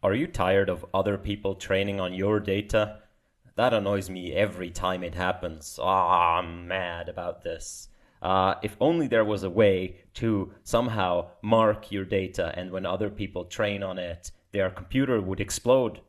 Are you tired of other people training on your data? That annoys me every time it happens. I'm mad about this. If only there was a way to somehow mark your data, and when other people train on it, their computer would explode.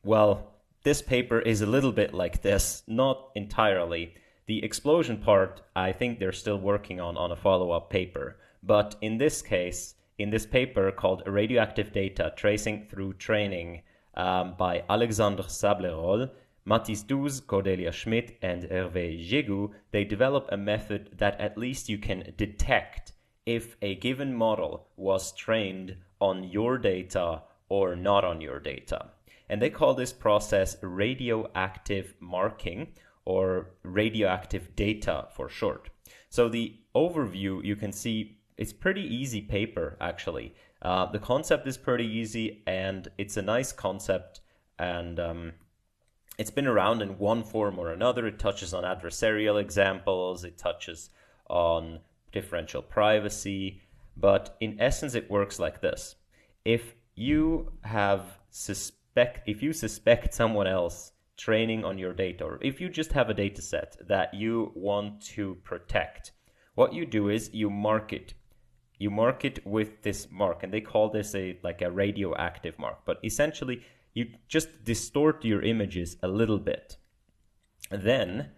Well, this paper is a little bit like this, not entirely. The explosion part, I think they're still working on a follow-up paper. But in this case, in this paper called Radioactive Data Tracing Through Training by Alexandre Sablerol, Mathis Douze, Cordelia Schmidt, and Hervé Jégou, they develop a method that at least you can detect if a given model was trained on your data or not on your data. And they call this process radioactive marking, or radioactive data for short. So the overview, you can see it's pretty easy paper, actually. The concept is pretty easy, and it's a nice concept, and it's been around in one form or another. It touches on adversarial examples, it touches on differential privacy, but in essence it works like this. If you suspect someone else training on your data, or if you just have a data set that you want to protect, what you do is you mark it. You mark it with this mark, and they call this a radioactive mark. But essentially, you just distort your images a little bit. Then,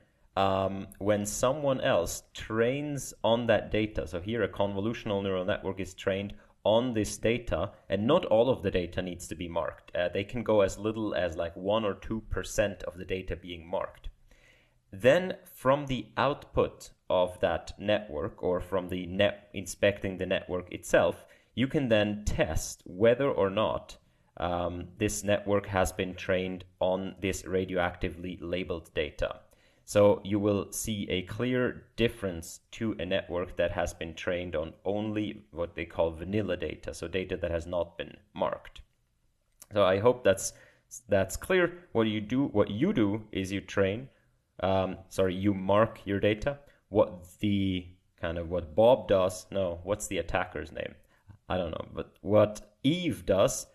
when someone else trains on that data, so here a convolutional neural network is trained on this data, and not all of the data needs to be marked. They can go as little as 1 or 2% of the data being marked. Then from the output of that network, or from the inspecting the network itself, you can then test whether or not this network has been trained on this radioactively labeled data. So you will see a clear difference to a network that has been trained on only what they call vanilla data, so data that has not been marked. So I hope that's clear. What you do is you you mark your data. What Bob does, no, what's the attacker's name? I don't know, but what Eve does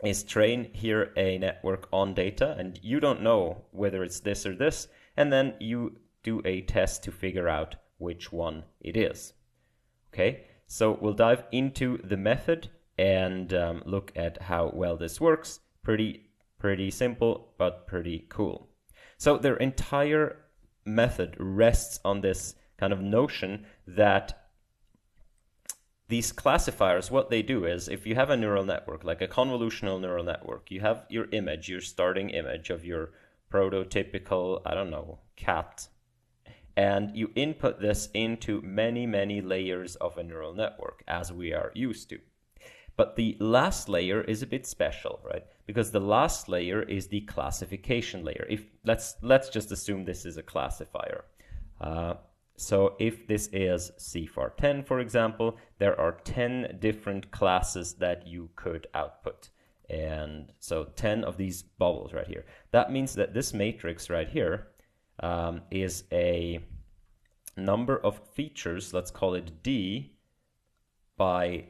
is train here a network on data, and you don't know whether it's this or this, and then you do a test to figure out which one it is. Okay, so we'll dive into the method and look at how well this works. Pretty simple, but pretty cool. So their entire method rests on this kind of notion that these classifiers, what they do is, if you have a neural network, like a convolutional neural network, you have your image, your starting image of your prototypical, cat, and you input this into many, many layers of a neural network, as we are used to. But the last layer is a bit special, right? Because the last layer is the classification layer. Let's just assume this is a classifier. So if this is CFAR10, for example, there are 10 different classes that you could output. And so 10 of these bubbles right here. That means that this matrix right here is a number of features, let's call it D, by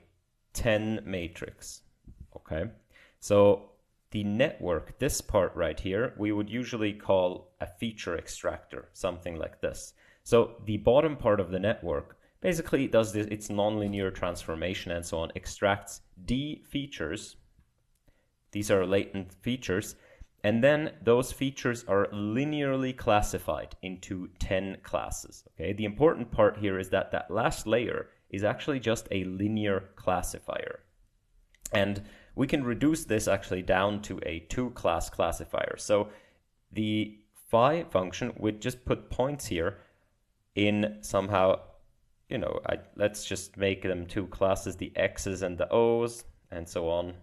10 matrix. Okay, so the network, this part right here, we would usually call a feature extractor, something like this. So the bottom part of the network basically does this, its nonlinear transformation and so on, extracts D features. These are latent features, and then those features are linearly classified into 10 classes. Okay, the important part here is that that last layer is actually just a linear classifier. And we can reduce this actually down to a 2-class classifier. So the phi function would just put points here in somehow, let's just make them 2 classes, the X's and the O's, and so on.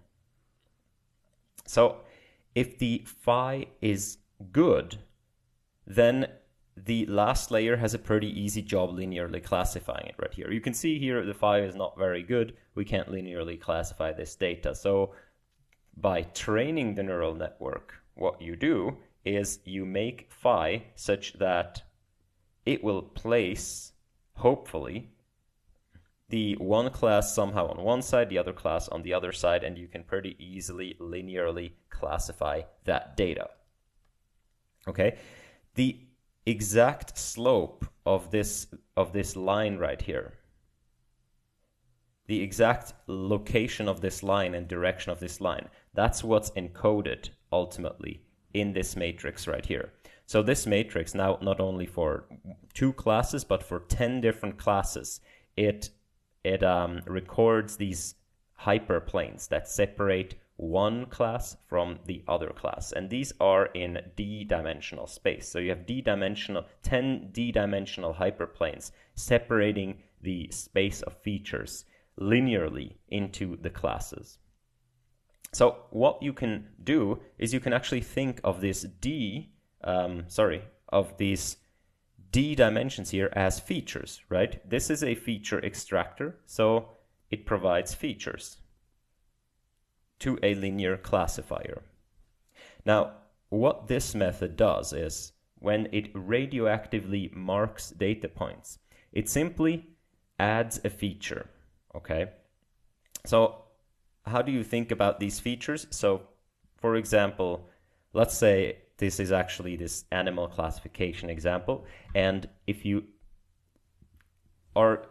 So if the phi is good, then the last layer has a pretty easy job linearly classifying it right here. You can see here the phi is not very good. We can't linearly classify this data. So by training the neural network, what you do is you make phi such that it will place, hopefully, the one class somehow on one side, the other class on the other side, and you can pretty easily linearly classify that data. Okay, the exact slope of this line right here, the exact location of this line and direction of this line, that's what's encoded ultimately in this matrix right here. So this matrix now, not only for 2 classes, but for 10 different classes, it records these hyperplanes that separate one class from the other class. And these are in d-dimensional space. So you have 10 d-dimensional hyperplanes separating the space of features linearly into the classes. So what you can do is you can actually think of this of these d dimensions here as features, right? This is a feature extractor, so it provides features to a linear classifier. Now, what this method does is, when it radioactively marks data points, it simply adds a feature, okay? So how do you think about these features? So, for example, let's say this is actually this animal classification example, and if you are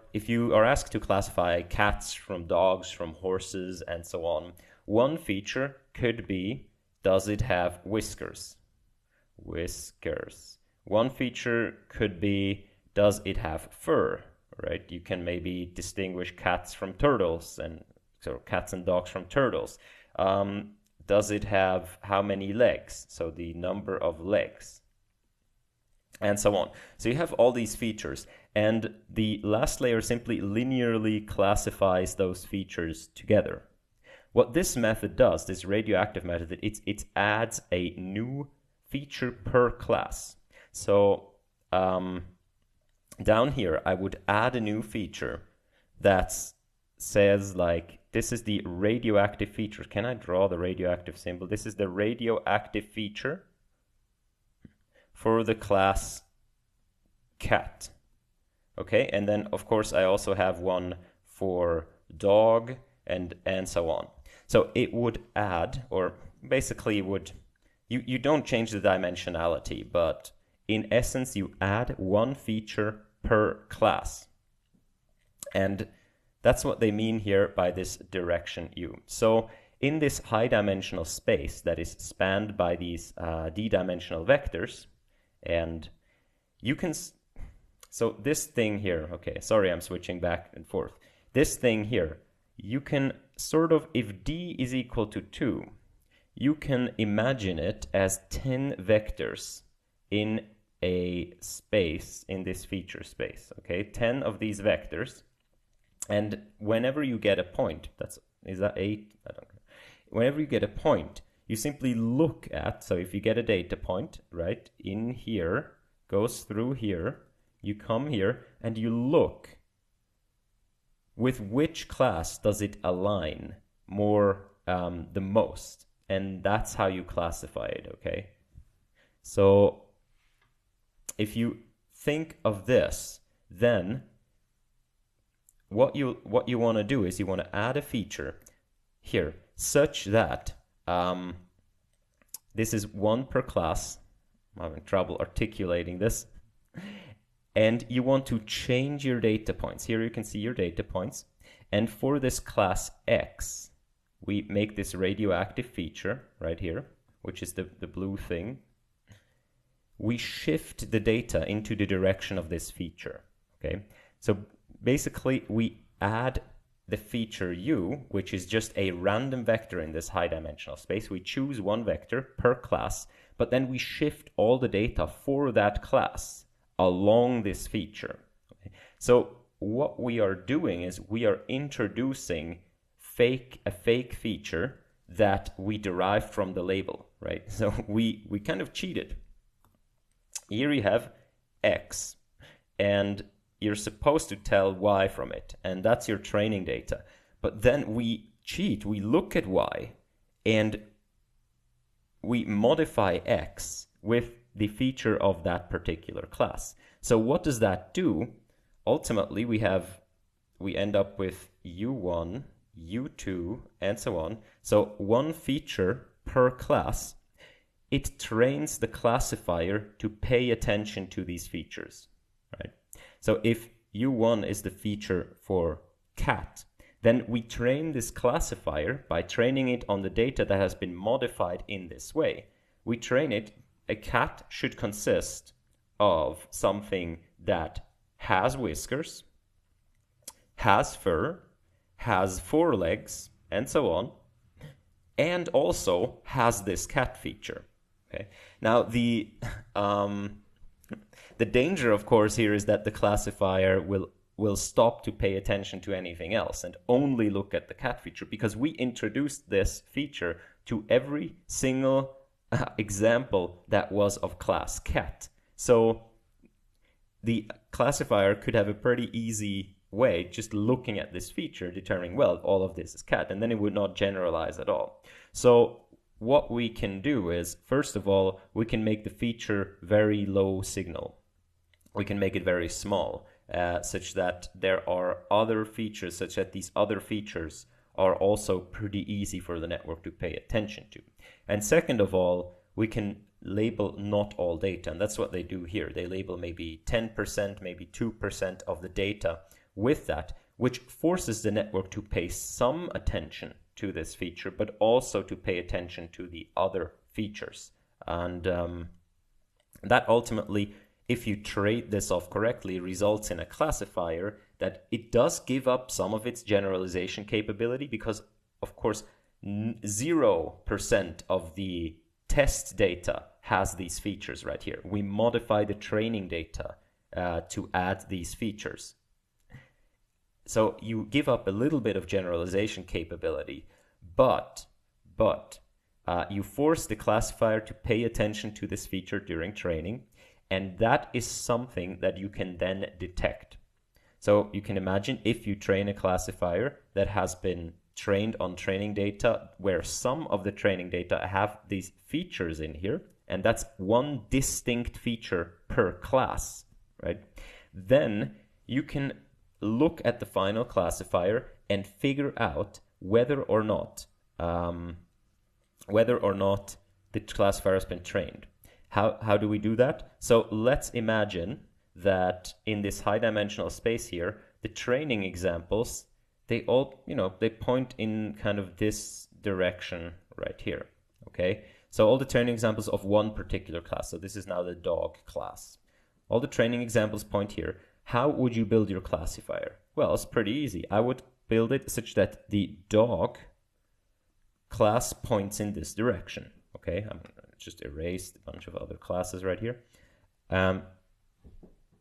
asked to classify cats from dogs, from horses, and so on, one feature could be, does it have whiskers? Whiskers. One feature could be, does it have fur? Right? You can maybe distinguish cats from turtles, and so cats and dogs from turtles. Does it have how many legs? So the number of legs, and so on. So you have all these features, and the last layer simply linearly classifies those features together. What this method does, this radioactive method, it adds a new feature per class. So down here, I would add a new feature that says, like, this is the radioactive feature. Can I draw the radioactive symbol? This is the radioactive feature for the class cat. Okay, and then of course I also have one for dog and so on. So it would add, or basically would, you don't change the dimensionality, but in essence you add one feature per class. And that's what they mean here by this direction U. So in this high dimensional space that is spanned by these d-dimensional vectors, and you can, so this thing here, okay, sorry, I'm switching back and forth. This thing here, you can sort of, if d is equal to 2, you can imagine it as 10 vectors in a space, in this feature space, okay? 10 of these vectors. And whenever you get a point, is that 8? I don't know. Whenever you get a point, you simply look at, so if you get a data point, right, in here, goes through here, you come here, and you look with which class does it align more, the most. And that's how you classify it, okay? So if you think of this, then what you want to do is you want to add a feature here such that this is one per class. I'm having trouble articulating this. And you want to change your data points. Here you can see your data points. And for this class X, we make this radioactive feature right here, which is the blue thing. We shift the data into the direction of this feature, okay? So basically, we add the feature U, which is just a random vector in this high dimensional space. We choose one vector per class, but then we shift all the data for that class along this feature. Okay? So what we are doing is we are introducing a fake feature that we derive from the label, right? So we kind of cheated. Here you have X, and you're supposed to tell Y from it, and that's your training data. But then we cheat, we look at Y, and we modify X with the feature of that particular class. So what does that do? Ultimately, we have we end up with U1, U2, and so on. So one feature per class. It trains the classifier to pay attention to these features, right? So if U1 is the feature for cat, then we train this classifier by training it on the data that has been modified in this way. We train it, a cat should consist of something that has whiskers, has fur, has 4 legs, and so on, and also has this cat feature. Okay. Now the danger, of course, here is that the classifier will stop to pay attention to anything else and only look at the cat feature, because we introduced this feature to every single example that was of class cat. So the classifier could have a pretty easy way, just looking at this feature, determining, well, all of this is cat, and then it would not generalize at all. So what we can do is, first of all, we can make the feature very low signal. We can make it very small, such that there are other features, such that these other features are also pretty easy for the network to pay attention to. And second of all, we can label not all data, and that's what they do here. They label maybe 10%, maybe 2% of the data with that, which forces the network to pay some attention to this feature, but also to pay attention to the other features. And that ultimately, if you trade this off correctly, results in a classifier that it does give up some of its generalization capability, because, of course, 0% of the test data has these features right here. We modify the training data to add these features. So you give up a little bit of generalization capability, but you force the classifier to pay attention to this feature during training, and that is something that you can then detect. So you can imagine if you train a classifier that has been trained on training data where some of the training data have these features in here, and that's one distinct feature per class, right? Then you can look at the final classifier and figure out whether or not the classifier has been trained. How do we do that? So let's imagine that in this high dimensional space here, the training examples, they all, they point in kind of this direction right here, okay? So all the training examples of one particular class. So this is now the dog class. All the training examples point here. How would you build your classifier? Well, it's pretty easy. I would build it such that the dog class points in this direction. Okay, I'm going to just erase a bunch of other classes right here.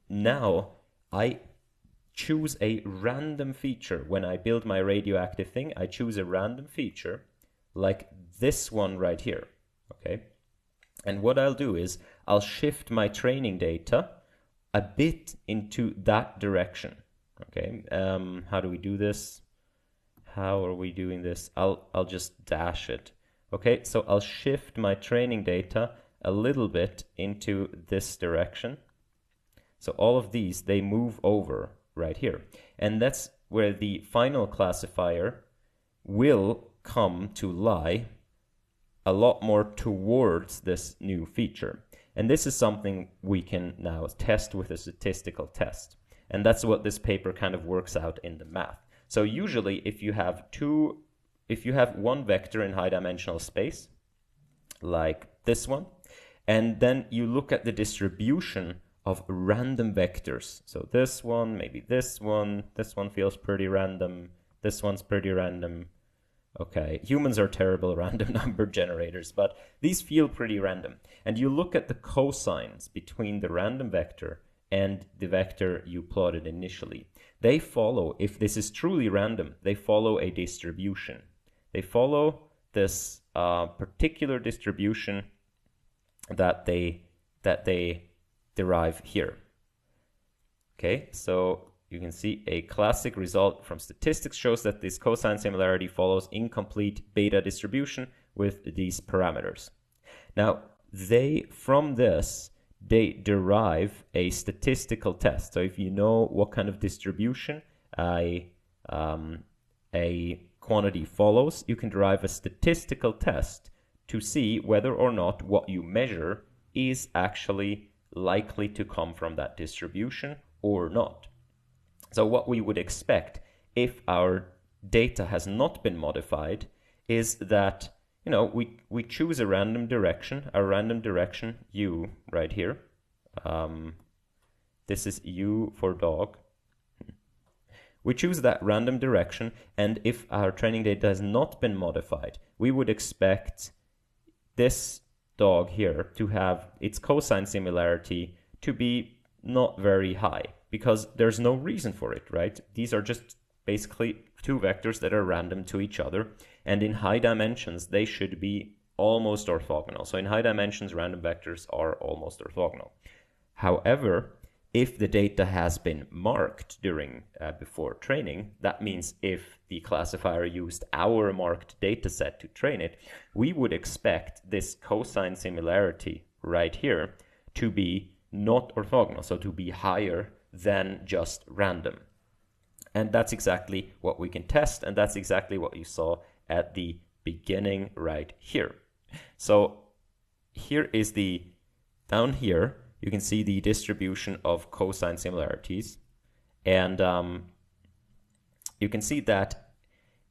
Now, I choose a random feature. When I build my radioactive thing, I choose a random feature like this one right here. Okay, and what I'll do is I'll shift my training data a bit into that direction. Okay, how do we do this? How are we doing this? I'll just dash it. Okay, so I'll shift my training data a little bit into this direction. So all of these, they move over right here. And that's where the final classifier will come to lie a lot more towards this new feature. And this is something we can now test with a statistical test. And that's what this paper kind of works out in the math. So usually if you have one vector in high dimensional space, like this one, and then you look at the distribution of random vectors. So this one, maybe this one feels pretty random, this one's pretty random. Okay, humans are terrible random number generators, but these feel pretty random. And you look at the cosines between the random vector and the vector you plotted initially. They follow, if this is truly random, they follow a distribution. They follow this particular distribution that they derive here. Okay, so you can see a classic result from statistics shows that this cosine similarity follows incomplete beta distribution with these parameters. Now, from this, they derive a statistical test. So if you know what kind of distribution a quantity follows, you can derive a statistical test to see whether or not what you measure is actually likely to come from that distribution or not. So what we would expect if our data has not been modified is that, you know, we choose a random direction, U right here. This is U for dog. We choose that random direction, and if our training data has not been modified, we would expect this dog here to have its cosine similarity to be not very high, because there's no reason for it, right? These are just basically two vectors that are random to each other, and in high dimensions, they should be almost orthogonal. So in high dimensions, random vectors are almost orthogonal. However, if the data has been marked during before training, that means if the classifier used our marked data set to train it, we would expect this cosine similarity right here to be not orthogonal, so to be higher than just random. And that's exactly what we can test, and that's exactly what you saw at the beginning right here. So here is down here, you can see the distribution of cosine similarities. And you can see that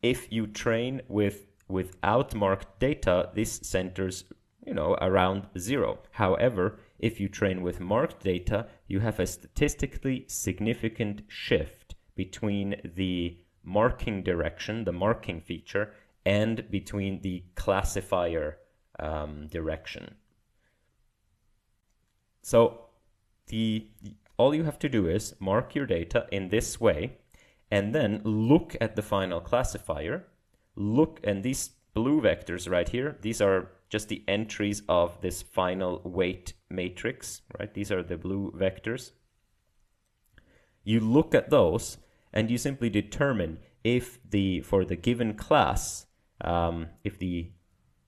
if you train without marked data, this centers, you know, around 0. However, if you train with marked data, you have a statistically significant shift between the marking direction, the marking feature, and between the classifier direction. So all you have to do is mark your data in this way, and then look at the final classifier. And these blue vectors right here, these are just the entries of this final weight matrix, right? These are the blue vectors. You look at those, and you simply determine if for the given class, if the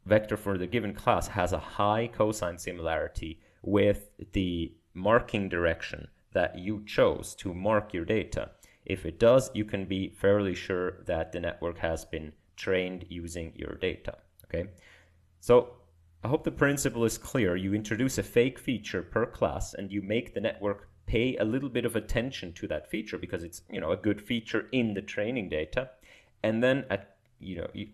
vector for the given class has a high cosine similarity with the marking direction that you chose to mark your data. If it does, you can be fairly sure that the network has been trained using your data. Okay, so I hope the principle is clear. You introduce a fake feature per class, and you make the network pay a little bit of attention to that feature because it's, you know, a good feature in the training data. And then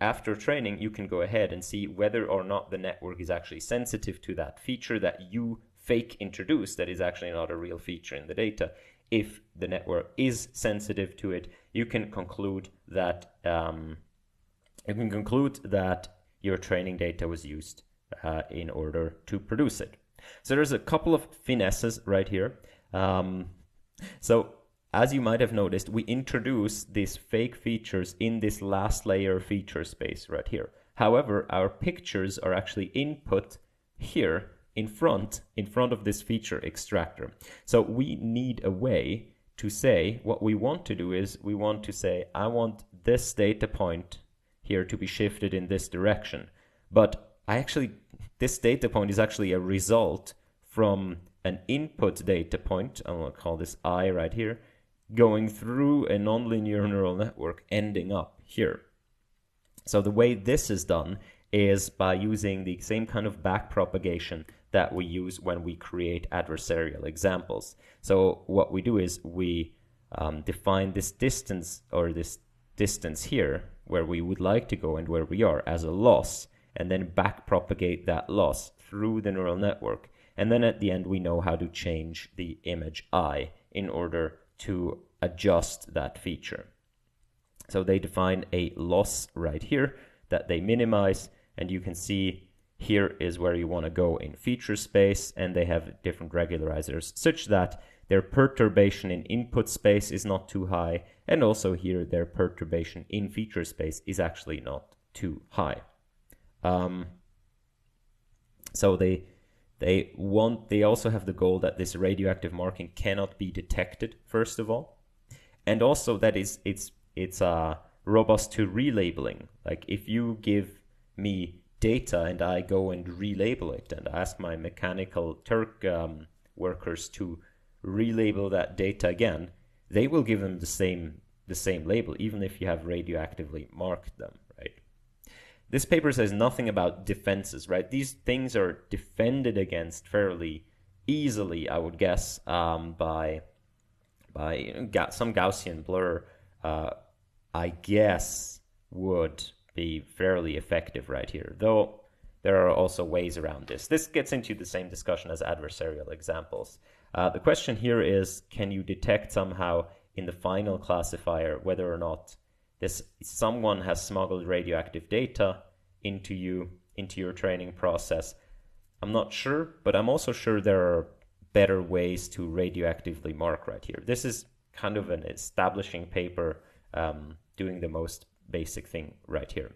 after training, you can go ahead and see whether or not the network is actually sensitive to that feature that you fake introduced that is actually not a real feature in the data. If the network is sensitive to it, you can conclude that your training data was used in order to produce it. So there's a couple of finesses right here. So as you might have noticed, we introduce these fake features in this last layer feature space right here. However, our pictures are actually input here in front of this feature extractor. So we need a way to say, what we want to do is we want to say, I want this data point here to be shifted in this direction. But this data point is actually a result from an input data point, I'm going to call this I right here, going through a nonlinear neural network ending up here. So the way this is done is by using the same kind of backpropagation that we use when we create adversarial examples. So what we do is we define this distance, or this distance here where we would like to go and where we are, as a loss, and then backpropagate that loss through the neural network. And then at the end, we know how to change the image I in order to adjust that feature. So they define a loss right here that they minimize, and you can see here is where you want to go in feature space, and they have different regularizers such that their perturbation in input space is not too high, and also here their perturbation in feature space is actually not too high. So they also have the goal that this radioactive marking cannot be detected, first of all, and also that it's robust to relabeling. Like if you give me data and I go and relabel it and ask my mechanical Turk workers to relabel that data again, they will give them the same the same label, even if you have radioactively marked them, right? This paper says nothing about defenses, right? These things are defended against fairly easily, I would guess, by some Gaussian blur, I guess, would be fairly effective right here, though there are also ways around this. This gets into the same discussion as adversarial examples. The question here is, can you detect somehow in the final classifier whether or not someone has smuggled radioactive data into your training process? I'm not sure, but I'm also sure there are better ways to radioactively mark right here. This is kind of an establishing paper doing the most basic thing right here.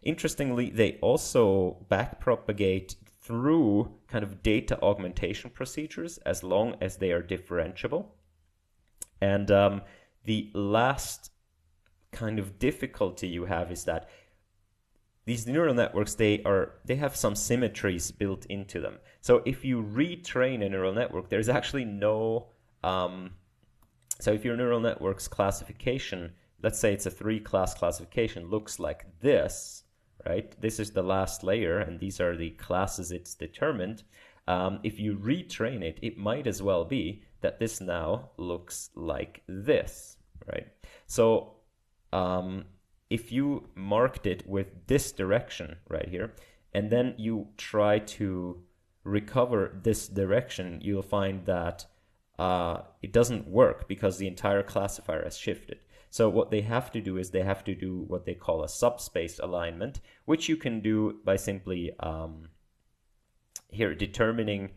Interestingly, they also backpropagate through kind of data augmentation procedures as long as they are differentiable. And the last kind of difficulty you have is that these neural networks, they have some symmetries built into them. So if you retrain a neural network, there's actually no so if your neural network's classification, let's say it's a 3-class classification, looks like this, right? This is the last layer, and these are the classes it's determined. If you retrain it, it might as well be that this now looks like this, right? So if you marked it with this direction right here, and then you try to recover this direction, you'll find that it doesn't work because the entire classifier has shifted. So what they have to do is they have to do what they call a subspace alignment, which you can do by simply here determining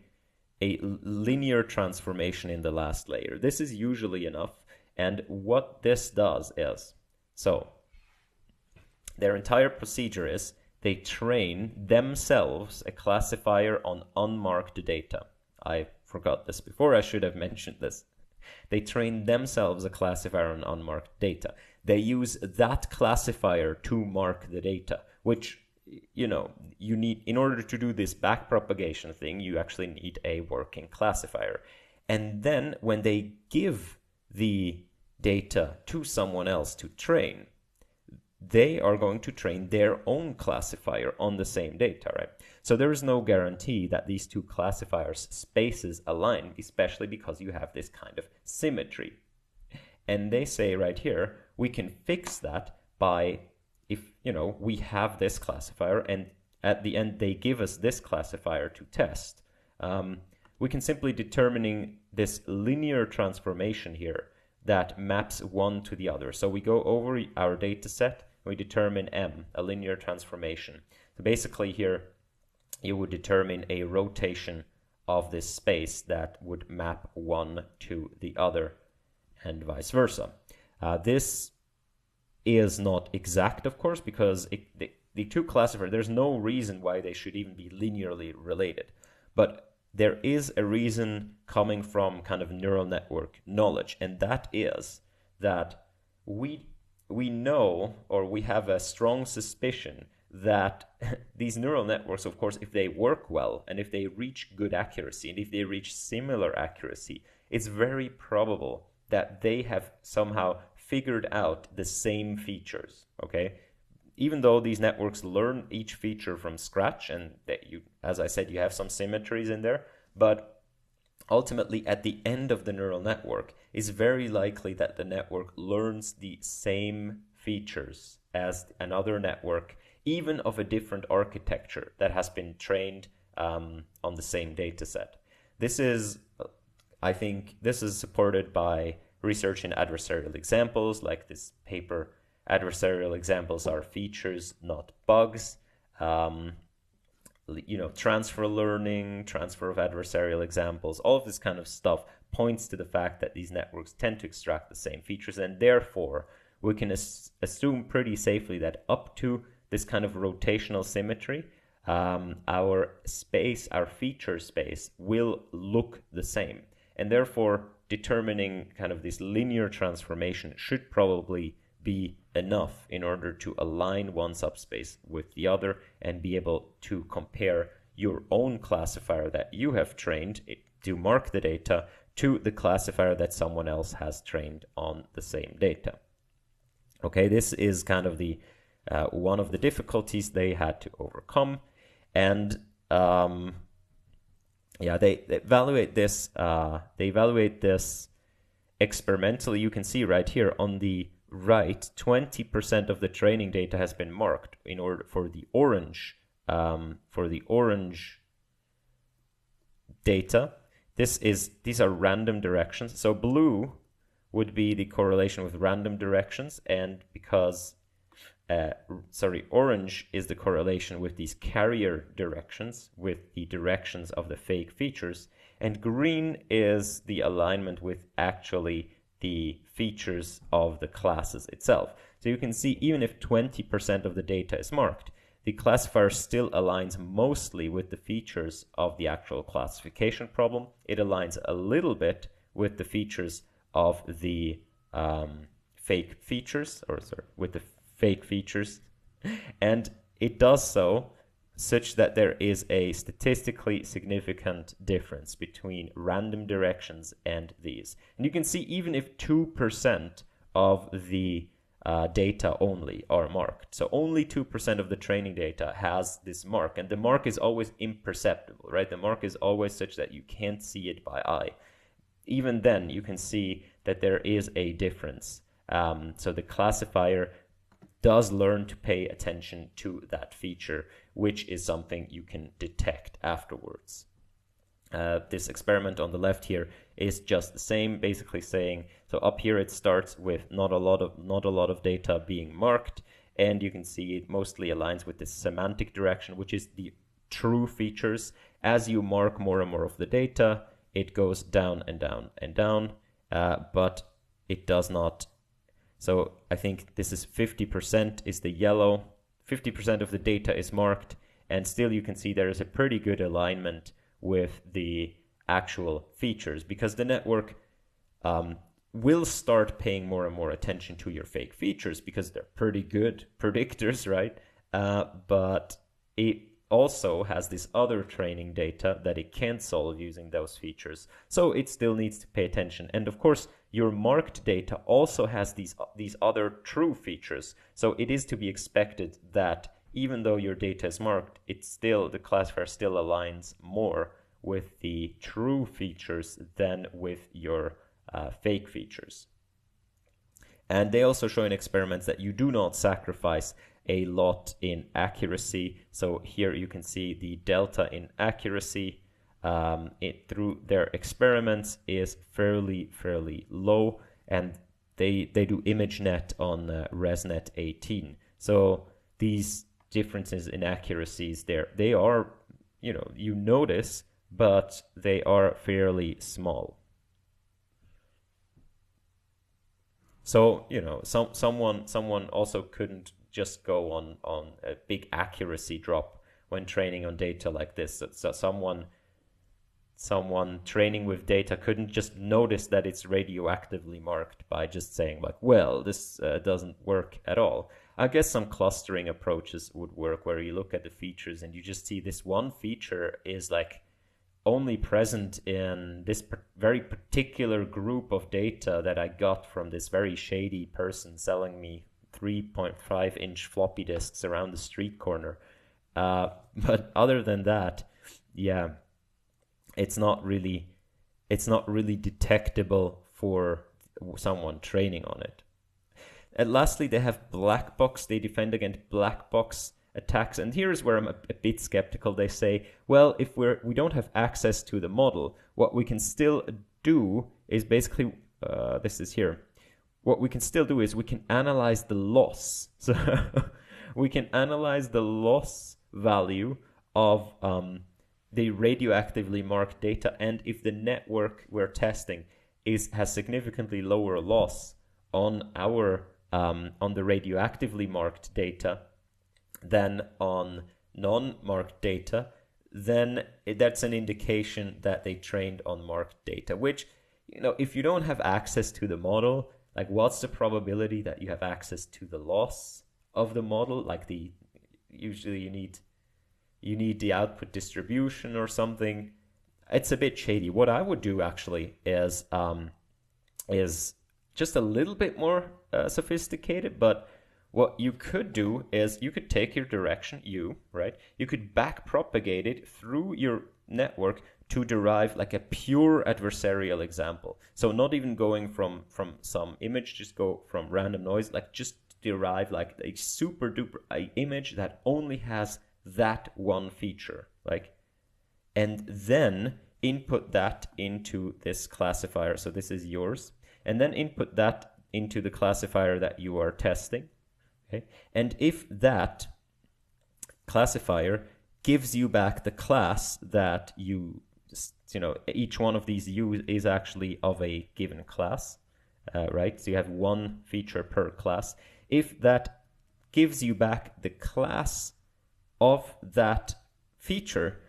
a linear transformation in the last layer. This is usually enough, and what this does is, so their entire procedure is they train themselves a classifier on unmarked data. I forgot this before, I should have mentioned this. They train themselves a classifier on unmarked data. They use that classifier to mark the data, which, you know, you need, in order to do this backpropagation thing, you actually need a working classifier. And then when they give the data to someone else to train, they are going to train their own classifier on the same data, right? So there is no guarantee that these two classifiers' spaces align, especially because you have this kind of symmetry. And they say right here, we can fix that by, if, you know, we have this classifier and at the end they give us this classifier to test, we can simply determining this linear transformation here that maps one to the other. So we go over our data set, we determine M, a linear transformation. So basically here, you would determine a rotation of this space that would map one to the other and vice versa. This is not exact, of course, because the two classifiers, there's no reason why they should even be linearly related. But there is a reason coming from kind of neural network knowledge, and that is that we know, or we have a strong suspicion that these neural networks, of course, if they work well and if they reach good accuracy and if they reach similar accuracy, it's very probable that they have somehow figured out the same features, okay? Even though these networks learn each feature from scratch, and that you, as I said, you have some symmetries in there, but ultimately at the end of the neural network, it's very likely that the network learns the same features as another network, even of a different architecture that has been trained on the same data set. This is, I think, this is supported by research in adversarial examples, like this paper. Adversarial examples are features, not bugs. You know, transfer learning, transfer of adversarial examples, all of this kind of stuff points to the fact that these networks tend to extract the same features, and therefore we can assume pretty safely that up to this kind of rotational symmetry, our space, our feature space, will look the same. And therefore, determining kind of this linear transformation should probably be enough in order to align one subspace with the other and be able to compare your own classifier that you have trained to mark the data to the classifier that someone else has trained on the same data. Okay, this is kind of the one of the difficulties they had to overcome, and they evaluate this. They evaluate this experimentally. You can see right here on the right, 20% of the training data has been marked in order for the orange data. These are random directions. So blue would be the correlation with random directions, and because orange is the correlation with these carrier directions, with the directions of the fake features, and green is the alignment with actually the features of the classes itself. So you can see even if 20% of the data is marked, the classifier still aligns mostly with the features of the actual classification problem. It aligns a little bit with the features of the fake features, with the fake features, and it does so such that there is a statistically significant difference between random directions and these. And you can see even if 2% of the data only are marked, so only 2% of the training data has this mark, and the mark is always imperceptible, right? The mark is always such that you can't see it by eye. Even then, you can see that there is a difference. So the classifier does learn to pay attention to that feature, which is something you can detect afterwards. This experiment on the left here is just the same, basically saying, so up here it starts with not a lot of data being marked, and you can see it mostly aligns with the semantic direction, which is the true features. As you mark more and more of the data, it goes down and down and down, but it does not. So I think this is 50% is the yellow, 50% of the data is marked, and still you can see there is a pretty good alignment with the actual features, because the network will start paying more and more attention to your fake features because they're pretty good predictors, right? But it also has this other training data that it can't solve using those features. So it still needs to pay attention. And of course, your marked data also has these other true features. So it is to be expected that even though your data is marked, the classifier still aligns more with the true features than with your fake features. And they also show in experiments that you do not sacrifice a lot in accuracy. So here you can see the delta in accuracy through their experiments is fairly low, and they do ImageNet on ResNet 18. So these differences in accuracies they are, you notice, but they are fairly small. So, someone also couldn't just go on a big accuracy drop when training on data like this. So someone training with data couldn't just notice that it's radioactively marked by just saying like, well, this doesn't work at all. I guess some clustering approaches would work, where you look at the features and you just see this one feature is like only present in this very particular group of data that I got from this very shady person selling me 3.5-inch floppy disks around the street corner. But other than that, it's not really detectable for someone training on it. And lastly, they have black box. They defend against black box attacks, and here's where I'm a bit skeptical. They say, well, if we don't have access to the model, what we can still do is basically this is here. What we can still do is we can analyze the loss. So we can analyze the loss value of the radioactively marked data, and if the network we're testing has significantly lower loss on our on the radioactively marked data than on non-marked data, then that's an indication that they trained on marked data, which, if you don't have access to the model, like what's the probability that you have access to the loss of the model? Like usually you need the output distribution or something. It's a bit shady. What I would do actually is just a little bit more sophisticated, but what you could do is you could take your direction, right? You could back propagate it through your network to derive like a pure adversarial example. So not even going from some image, just go from random noise, like just derive like a super duper image that only has that one feature, like, and then input that into this classifier. So this is yours, and then input that into the classifier that you are testing. Okay, and if that classifier gives you back the class that you know, each one of these U is actually of a given class, right? So you have one feature per class. If that gives you back the class of that feature,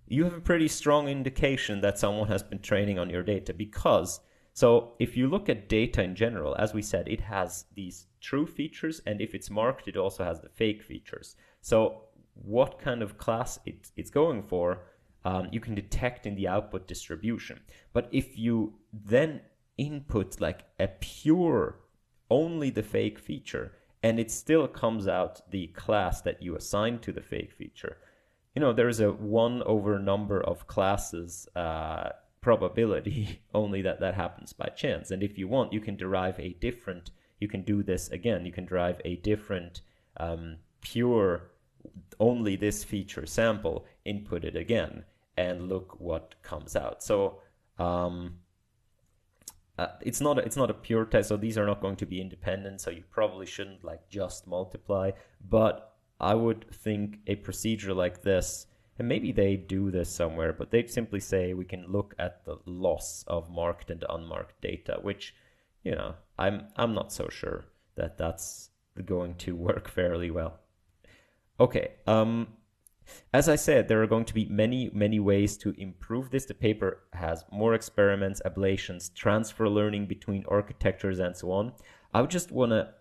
you have a pretty strong indication that someone has been training on your data, because so if you look at data in general, as we said, it has these true features, and if it's marked, it also has the fake features. So what kind of class it's going for, you can detect in the output distribution. But if you then input like a pure, only the fake feature, and it still comes out the class that you assigned to the fake feature, you know, there is a 1 over number of classes probability only that happens by chance. And if you want, you can derive a different, you can do this again, you can derive a different pure, only this feature sample, input it again, and look what comes out. So it's not a pure test, so these are not going to be independent, so you probably shouldn't like just multiply. But I would think a procedure like this, and maybe they do this somewhere, but they'd simply say we can look at the loss of marked and unmarked data, which, you know, I'm not so sure that that's going to work fairly well. Okay, as I said, there are going to be many ways to improve this. The paper has more experiments, ablations, transfer learning between architectures, and so on. I would just want to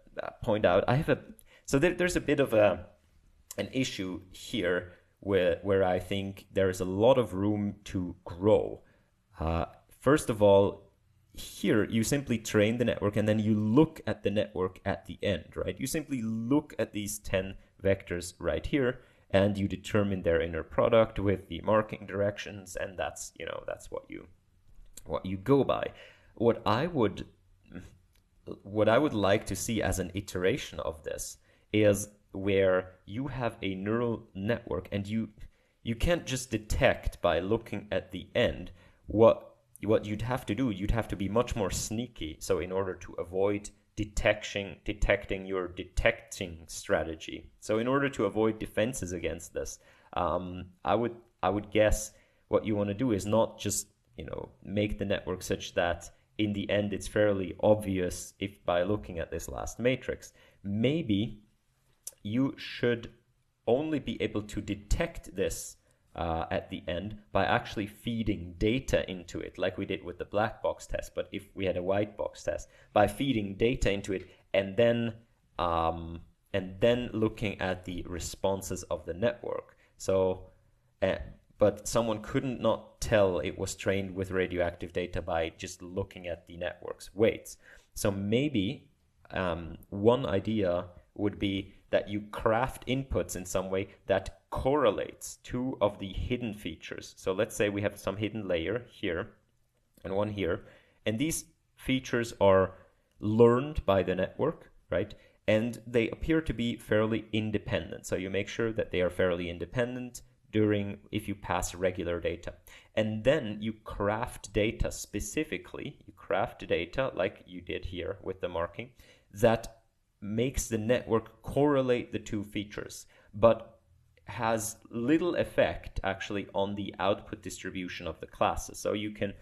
point out, there's a bit of an issue here where I think there is a lot of room to grow. First of all, here you simply train the network, and then you look at the network at the end, right? You simply look at these 10 vectors right here, and you determine their inner product with the marking directions, and that's what you go by. What I would like to see as an iteration of this is where you have a neural network, and you can't just detect by looking at the end. What you'd have to do, you'd have to be much more sneaky. So in order to avoid detecting your detecting strategy. So in order to avoid defenses against this, I would guess what you want to do is not just, you know, make the network such that in the end it's fairly obvious if by looking at this last matrix. Maybe you should only be able to detect this at the end by actually feeding data into it, like we did with the black box test. But if we had a white box test, by feeding data into it and then looking at the responses of the network. So, but someone couldn't not tell it was trained with radioactive data by just looking at the network's weights. So maybe one idea would be that you craft inputs in some way that correlates two of the hidden features. So let's say we have some hidden layer here and one here, and these features are learned by the network, right? And they appear to be fairly independent. So you make sure that they are fairly independent if you pass regular data. And then you craft data specifically, you craft data like you did here with the marking, that makes the network correlate the two features, but has little effect actually on the output distribution of the classes. So you can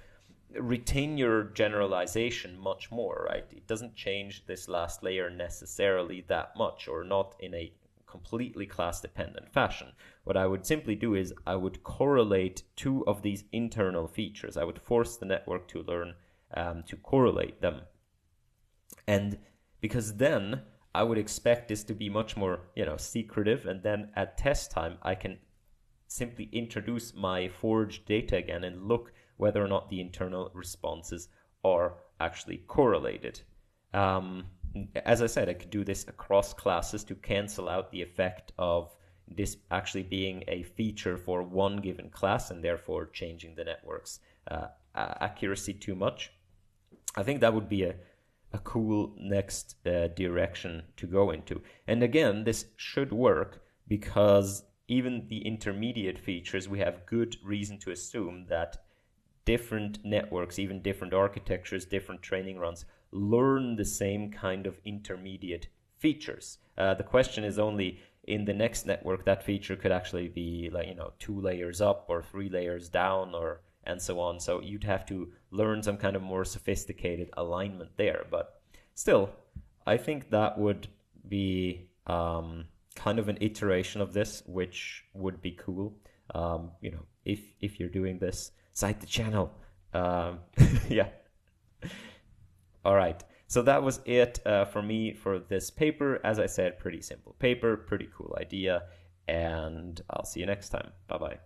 retain your generalization much more, right? It doesn't change this last layer necessarily that much, or not in a completely class-dependent fashion. What I would simply do is I would correlate two of these internal features. I would force the network to learn to correlate them. And because then I would expect this to be much more, secretive, and then at test time I can simply introduce my forged data again and look whether or not the internal responses are actually correlated. as I said, I could do this across classes to cancel out the effect of this actually being a feature for one given class and therefore changing the network's accuracy too much. I think that would be a cool next direction to go into. And again, this should work because even the intermediate features, we have good reason to assume that different networks, even different architectures, different training runs, learn the same kind of intermediate features. The question is only in the next network that feature could actually be like 2 layers up or 3 layers down or and so on. So you'd have to learn some kind of more sophisticated alignment there. But still, I think that would be kind of an iteration of this, which would be cool. If you're doing this, cite the channel. Yeah. All right. So that was it for me for this paper. As I said, pretty simple paper, pretty cool idea. And I'll see you next time. Bye-bye.